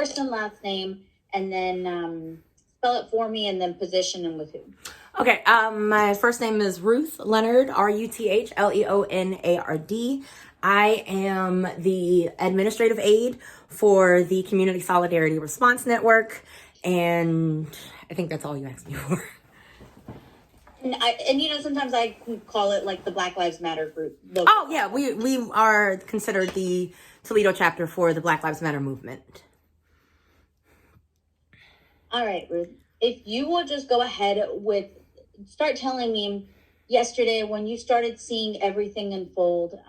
first and last name, and then spell it for me, and then position and with who. Okay, my first name is Ruth Leonard, RUTHLEONARD. I am the administrative aide for the Community Solidarity Response Network, and I think that's all you asked me for. And sometimes I call it like the Black Lives Matter group. Oh yeah, we are considered the Toledo chapter for the Black Lives Matter movement. All right, Ruth. If you will just go ahead start telling me yesterday when you started seeing everything unfold.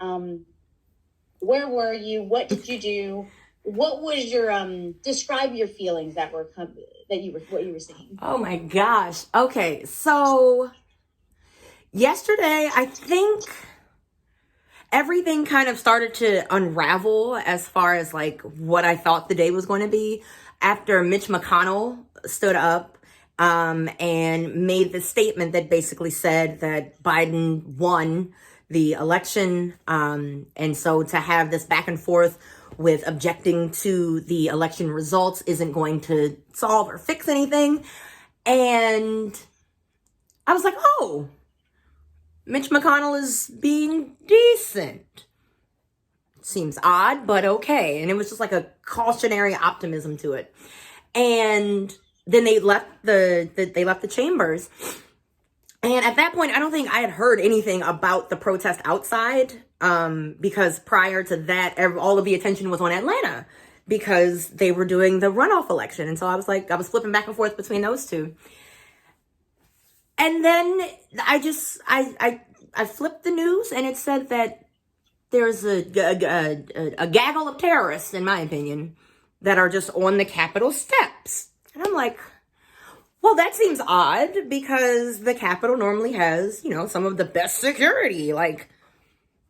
Where were you? What did you do? What was your describe your feelings what you were seeing? Oh my gosh. Okay, so yesterday I think everything kind of started to unravel as far as like what I thought the day was going to be after Mitch McConnell stood up and made the statement that basically said that Biden won the election. And so to have this back and forth with objecting to the election results isn't going to solve or fix anything. And I was like, oh, Mitch McConnell is being decent. Seems odd, but okay. And it was just like a cautionary optimism to it. And then they left the chambers. And at that point, I don't think I had heard anything about the protest outside, because prior to that, all of the attention was on Atlanta because they were doing the runoff election. And so I was flipping back and forth between those two. And then I flipped the news and it said that there's a gaggle of terrorists, in my opinion, that are just on the Capitol steps. And I'm like, well, that seems odd because the Capitol normally has, some of the best security. Like,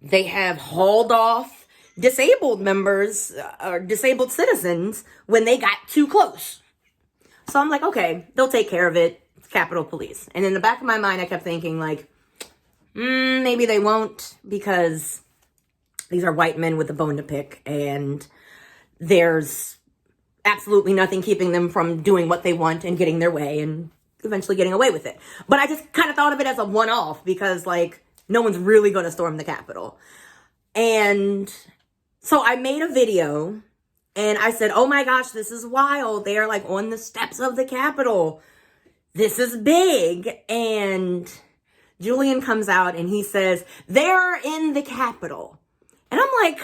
they have hauled off disabled members or disabled citizens when they got too close. So I'm like, okay, they'll take care of it. It's Capitol Police. And in the back of my mind, I kept thinking like, maybe they won't because these are white men with a bone to pick and there's absolutely nothing keeping them from doing what they want and getting their way and eventually getting away with it. But I just kind of thought of it as a one-off because like no one's really going to storm the Capitol. And so I made a video and I said, oh my gosh, this is wild. They are like on the steps of the Capitol. This is big. And Julian comes out and he says, they're in the Capitol. And I'm like,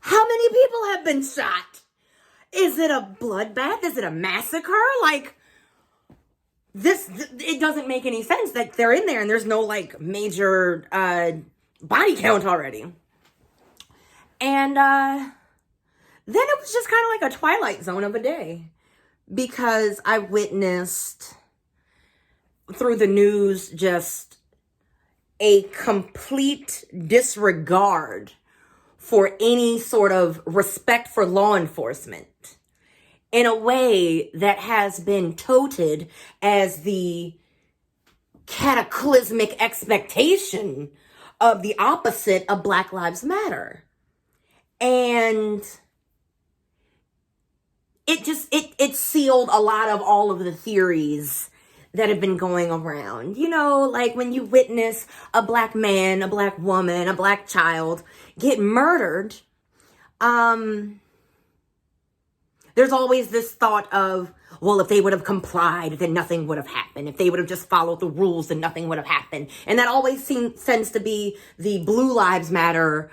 how many people have been shot? Is it a bloodbath? Is it a massacre? Like, it doesn't make any sense that they're in there and there's no, like, major body count already. And then it was just kind of like a Twilight Zone of a day because I witnessed through the news just a complete disregard for any sort of respect for law enforcement in a way that has been touted as the cataclysmic expectation of the opposite of Black Lives Matter. And it sealed a lot of all of the theories that have been going around. Like when you witness a Black man, a Black woman, a Black child get murdered, there's always this thought of, well, if they would have complied, then nothing would have happened. If they would have just followed the rules, then nothing would have happened. And that always tends to be the Blue Lives Matter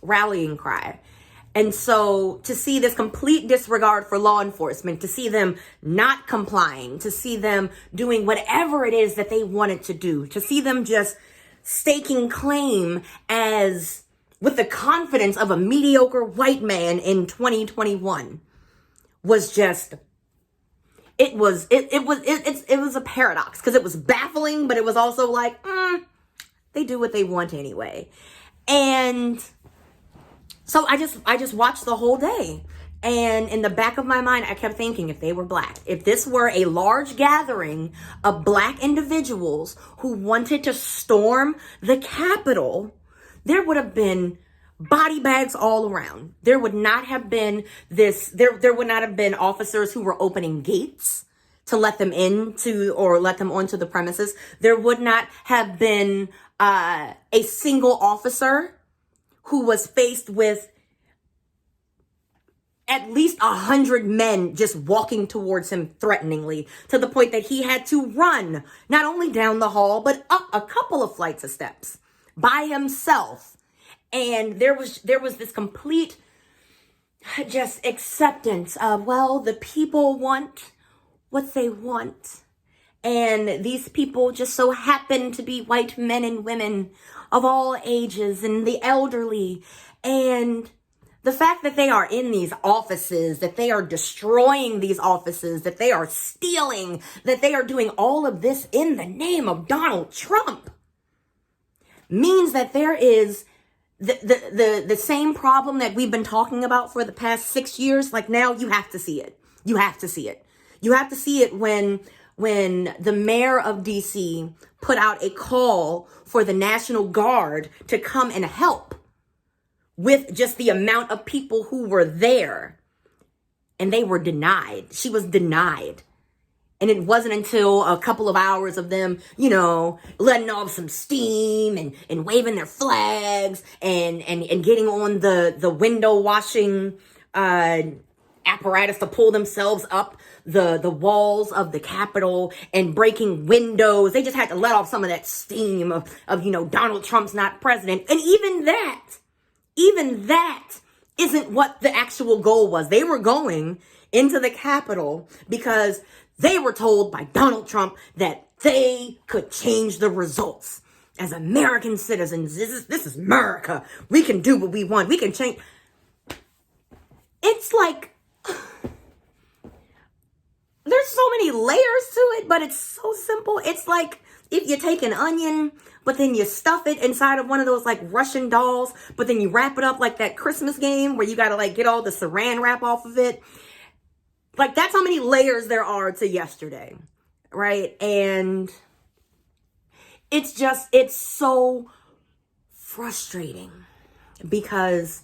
rallying cry. And so to see this complete disregard for law enforcement, to see them not complying, to see them doing whatever it is that they wanted to do, to see them just staking claim as with the confidence of a mediocre white man in 2021 was just, it was a paradox because it was baffling, but it was also like, they do what they want anyway. And so I just watched the whole day. And in the back of my mind, I kept thinking, if they were Black, if this were a large gathering of Black individuals who wanted to storm the Capitol, there would have been body bags all around. There would not have been there would not have been officers who were opening gates to let them into or let them onto the premises. There would not have been a single officer who was faced with at least 100 men just walking towards him threateningly, to the point that he had to run not only down the hall, but up a couple of flights of steps by himself. And there was this complete just acceptance of, well, the people want what they want. And these people just so happen to be white men and women of all ages and the elderly. And the fact that they are in these offices, that they are destroying these offices, that they are stealing, that they are doing all of this in the name of Donald Trump means that there is the same problem that we've been talking about for the past 6 years. Like, now you have to see it. You have to see it. You have to see it when the mayor of DC put out a call for the National Guard to come and help with just the amount of people who were there. And they were denied. She was denied. And it wasn't until a couple of hours of them, letting off some steam and waving their flags and getting on the window washing apparatus to pull themselves up the walls of the Capitol and breaking windows. They just had to let off some of that steam of Donald Trump's not president. And even that isn't what the actual goal was. They were going into the Capitol because they were told by Donald Trump that they could change the results. As American citizens, this is America. We can do what we want. We can change. It's like, there's so many layers to it, but it's so simple. It's like if you take an onion, but then you stuff it inside of one of those like Russian dolls, but then you wrap it up like that Christmas game where you got to like get all the saran wrap off of it. Like, that's how many layers there are to yesterday, right? And it's so frustrating because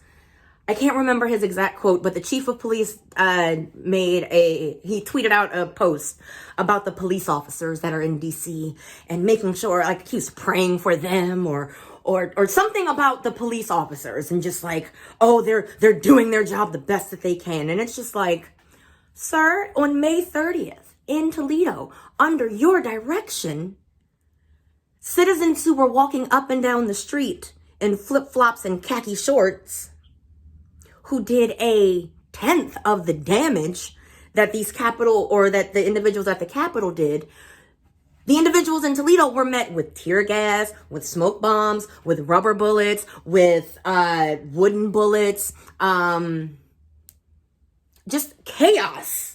I can't remember his exact quote, but the chief of police he tweeted out a post about the police officers that are in DC and making sure, like, he was praying for them or something about the police officers and just like, oh, they're doing their job the best that they can. And it's just like, sir, on May 30th in Toledo, under your direction, citizens who were walking up and down the street in flip-flops and khaki shorts, who did 1/10 of the damage that that the individuals at the Capitol did, the individuals in Toledo were met with tear gas, with smoke bombs, with rubber bullets, with wooden bullets, just chaos.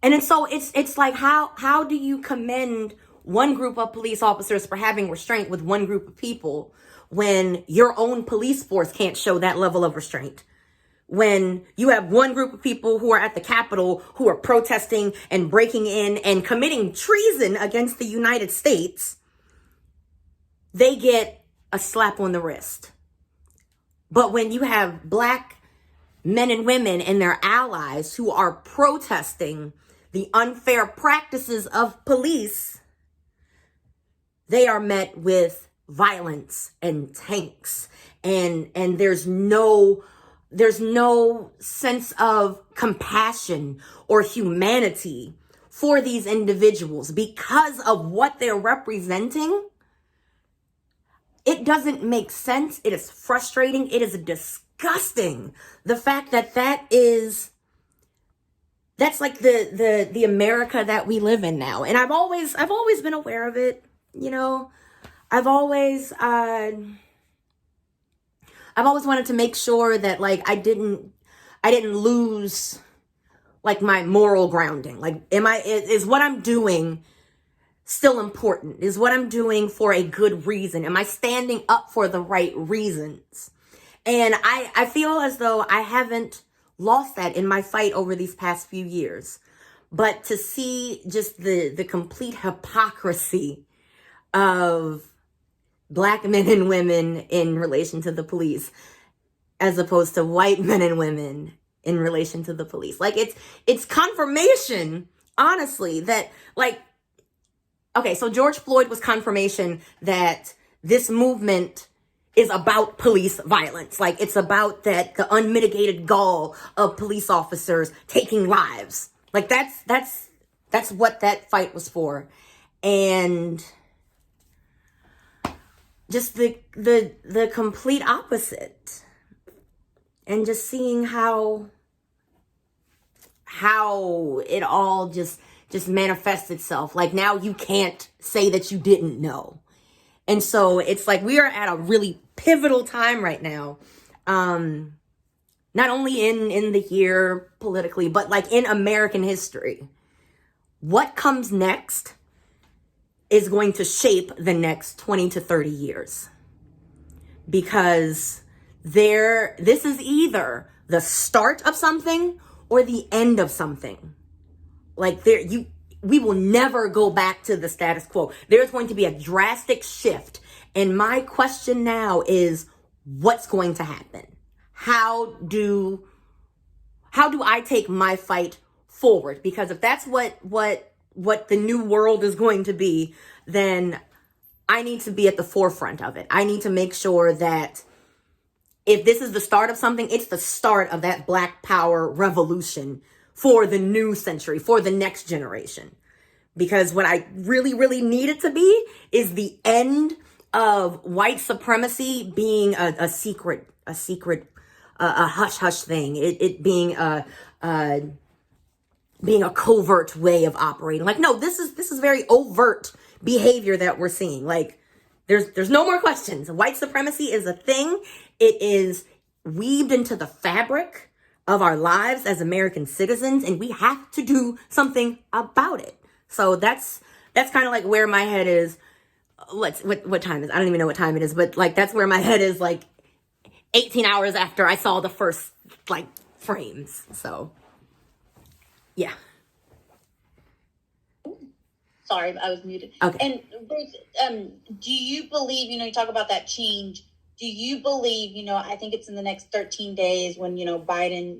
And it's like, how do you commend one group of police officers for having restraint with one group of people when your own police force can't show that level of restraint? When you have one group of people who are at the Capitol who are protesting and breaking in and committing treason against the United States, they get a slap on the wrist. But when you have Black men and women and their allies who are protesting the unfair practices of police, they are met with violence and tanks, and there's no sense of compassion or humanity for these individuals because of what they're representing. It doesn't make sense. It is frustrating. It is disgusting. The fact that that's like the America that we live in now. And I've always been aware of it. I've always wanted to make sure that, like, I didn't lose, like, my moral grounding. Like, is what I'm doing still important? Is what I'm doing for a good reason? Am I standing up for the right reasons? And I feel as though I haven't lost that in my fight over these past few years. But to see just the complete hypocrisy of Black men and women in relation to the police, as opposed to white men and women in relation to the police. Like, it's confirmation, honestly, that, like, okay, so George Floyd was confirmation that this movement is about police violence. Like, it's about that, the unmitigated gall of police officers taking lives. Like, that's what that fight was for. And just the complete opposite. And just seeing how it all just manifests itself. Like, now you can't say that you didn't know. And so it's like we are at a really pivotal time right now. Not only in the year politically, but like in American history. What comes next is going to shape the next 20 to 30 years. Because this is either the start of something or the end of something. Like, we will never go back to the status quo. There's going to be a drastic shift. And my question now is, what's going to happen? How do I take my fight forward? Because if that's what the new world is going to be, then I need to be at the forefront of it. I need to make sure that if this is the start of something, it's the start of that Black Power revolution for the new century, for the next generation. Because what I really, really need it to be is the end of white supremacy being a secret, a hush-hush thing. It being a covert way of operating. Like, no, this is very overt behavior that we're seeing. Like, there's no more questions. White supremacy is a thing. It is weaved into the fabric of our lives as American citizens, and we have to do something about it. So that's kind of like where my head is. What time is it? I don't even know what time it is, but like that's where my head is, like 18 hours after I saw the first like frames. So yeah. Sorry, I was muted. Okay. And Bruce, do you believe, you talk about that change, do you believe, I think it's in the next 13 days when, Biden,